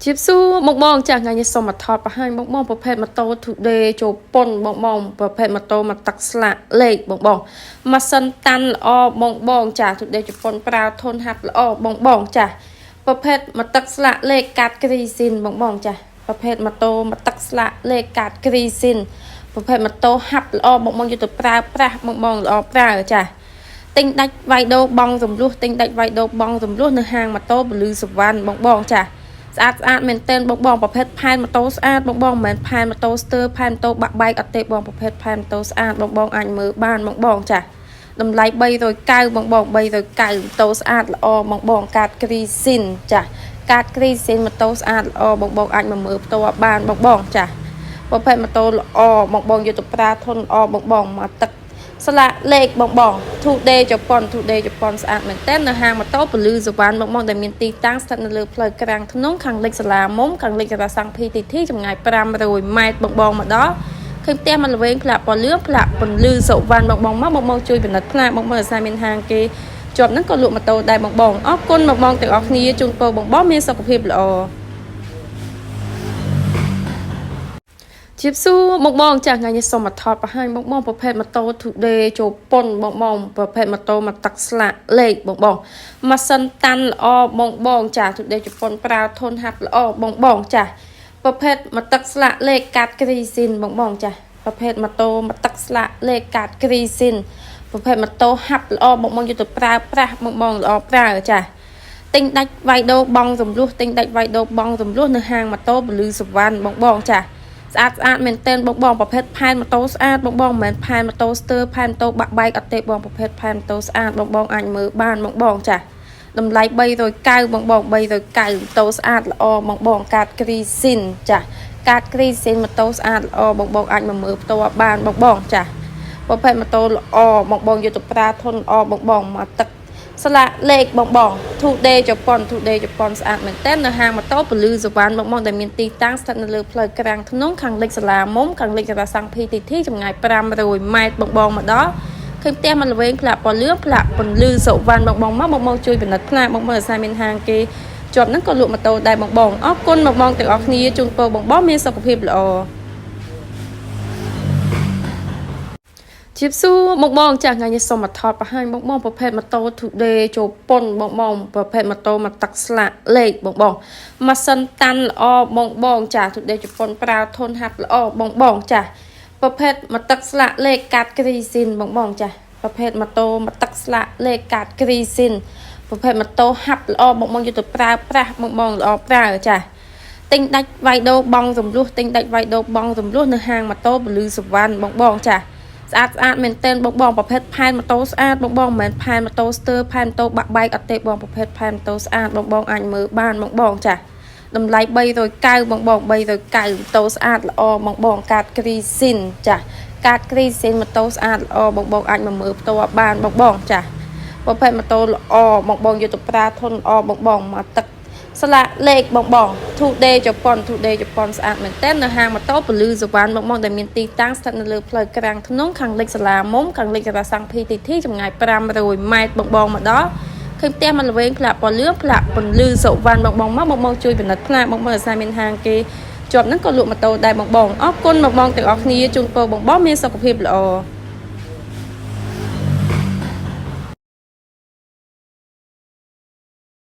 ជីបស៊ូមកបងចាស់ថ្ងៃនេះសូមមកថតបង្ហាញបងប្រភេទម៉ូតូ Today ចូលប៉ុនបងប្រភេទម៉ូតូមកទឹកស្លាកលេខបងម៉ាស៊ីនតាន់ល្អបងចាស់ Today ចូលប៉ុនប្រើធនហាត់ល្អបងចាស់ប្រភេទមកទឹកស្លាកលេខកាត់គ្រីស៊ីនបងចាស់ប្រភេទម៉ូតូមកទឹកស្លាកលេខកាត់គ្រីស៊ីនប្រភេទម៉ូតូហាប់ល្អបងយកទៅប្រើប្រាស់បងល្អប្រើចាស់ទិញដាច់វាយដូរបងសំលួសទិញដាច់វាយដូរបងសំលួសនៅហាងម៉ូតូពលឺសវណ្ណបងចាស់ស្អាតមែនទែនបងប្រភេទផែនម៉ូតូស្អាតបងមិនមែនផែនម៉ូតូស្ទើផែនម៉ូតូបាក់បែកអត់ទេបងប្រភេទផែនម៉ូតូស្អាតបងអាចមើលបានបងចាស់តម្លៃ390បង390ម៉ូតូស្អាតល្អបងកាតគ្រីស៊ីនចាស់កាតគ្រីស៊ីនម៉ូតូស្អាតល្អបងអាចមកមើលផ្ទាល់បានបងចាស់ប្រភេទម៉ូតូល្អបងយកទៅប្រើធនល្អបងមកទឹកស្លាកលេខបង Today ជប៉ុនស្អាតមែនទែននៅហាងម៉ូតូពលឺសវណ្ណបងដែលមានទីតាំងស្ថិតនៅលើផ្លូវក្រាំងធ្នង់ខាងលិចសាលាមុំខាងលិចសាលាសង្ឃ PTT ចម្ងាយ500ម៉ែត្របងមកដល់ឃើញផ្ទះមកល្វែងផ្លាកពណ៌លឿងផ្លាកពលឺសវណ្ណបងមកជួយពិនិត្យផ្លាកបងអាសាមានហាងគេជាប់ហ្នឹងក៏លក់ម៉ូតូដែរបងអរគុណបងទាំងអស់គ្នាជូនពរបងមានសុខភាពល្អជីបស៊ូមកបងចាស់ថ្ងៃនេះសូមមកថតបង្ហាញបងប្រភេទម៉ូតូ Today ចូលប៉ុនបងប្រភេទម៉ូតូមកទឹកស្លាកលេខបងម៉ាស៊ីនតាន់ល្អបងចាស់ Today ចូលប៉ុនប្រើធនហាត់ល្អបងចាស់ប្រភេទមកទឹកស្លាកលេខកាត់គ្រីស៊ីនបងចាស់ប្រភេទម៉ូតូមកទឹកស្លាកលេខកាត់គ្រីស៊ីនប្រភេទម៉ូតូហាប់ល្អបងយកទៅប្រើប្រាស់បងល្អប្រើចាស់ទិញដាច់វាយដូរបងសំលួសទិញដាច់វាយដូរបងសំលួសនៅហាងម៉ូតូពលឺសវណ្ណបងចាស់ស្អាតមែនទែនបងប្រភេទផែនម៉ូតូស្អាតបងមិនមែនផែនម៉ូតូស្ទើផែនម៉ូតូបាក់បែកអត់ទេបងប្រភេទផែនម៉ូតូស្អាតបងអាចមើលបានបងចាស់តម្លៃ390បង390ម៉ូតូស្អាតល្អបងកាតគ្រីស៊ីនចាស់កាតគ្រីស៊ីនម៉ូតូស្អាតល្អបងអាចមកមើលផ្ទាល់បានបងចាស់ប្រភេទម៉ូតូល្អបងយកទៅប្រើធនល្អបងមកទឹកស្លាកលេខបង Today ជប៉ុនស្អាតមែនទែននៅហាងម៉ូតូពលឺសវណ្ណបងដែលមានទីតាំងស្ថិតនៅលើផ្លូវក្រាំងធ្នង់ខាងលិចសាលាមុំខាងលិចសាលាសង្ឃ PTT ចម្ងាយ500ម៉ែត្របងមកដល់ឃើញផ្ទះមកល្វែងផ្លាកពណ៌លឿងផ្លាកពលឺសវណ្ណបងមកជួយពិនិត្យផ្លាកបងអាសាមានហាងគេជាប់ហ្នឹងក៏លក់ម៉ូតូដែរបងអរគុណបងទាំងអស់គ្នាជូនពរបងមានសុខភាពល្អជីបស៊ូមកបងចាស់ថ្ងៃនេះសូមមកថតបង្ហាញបងប្រភេទម៉ូតូ Today ចូលប៉ុនបងប្រភេទម៉ូតូមកទឹកស្លាកលេខបងម៉ាស៊ីនតាន់ល្អបងចាស់ Today ចូលប៉ុនប្រើធនហាត់ល្អបងចាស់ប្រភេទមកទឹកស្លាកលេខកាត់គ្រីស៊ីនបងចាស់ប្រភេទម៉ូតូមកទឹកស្លាកលេខកាត់គ្រីស៊ីនប្រភេទម៉ូតូហាប់ល្អបងយកទៅប្រើប្រាស់បងល្អប្រើចាស់ទិញដាច់វាយដូរបងសំលួសទិញដាច់វាយដូរបងសំលួសនៅហាងម៉ូតូពលឺសវណ្ណបងចាស់ស្អាតមែនទែនបងប្រភេទផែនម៉ូតូស្អាតបងមិនមែនផែនម៉ូតូស្ទើផែនម៉ូតូបាក់បែកអត់ទេបងប្រភេទផែនម៉ូតូស្អាតបងអាចមើលបានបងចាស់តម្លៃ390បង390ម៉ូតូស្អាតល្អបងកាតគ្រីស៊ីនចាស់កាតគ្រីស៊ីនម៉ូតូស្អាតល្អបងអាចមកមើលផ្ទាល់បានបងចាស់ប្រភេទម៉ូតូល្អបងយកទៅប្រើធនល្អបងមកទឹកស្លាកលេខបង Today ជប៉ុនស្អាតមែនទែននៅហាងម៉ូតូពលឺសវណ្ណបងដែលមានទីតាំងស្ថិតនៅលើផ្លូវក្រាំងធ្នង់ខាងលិចសាលាមុំខាងលិចសាលាសង្ឃ PTT ចម្ងាយ500ម៉ែត្របងមកដល់ឃើញផ្ទះមកល្វែងផ្លាកពណ៌លឿងផ្លាកពលឺសវណ្ណបងមកជួយពិនិត្យផ្លាកបងអាសាមានហាងគេជាប់ហ្នឹងក៏លក់ម៉ូតូដែរបងអរគុណបងទាំងអស់គ្នាជូនពរបងមានសុខភាពល្អ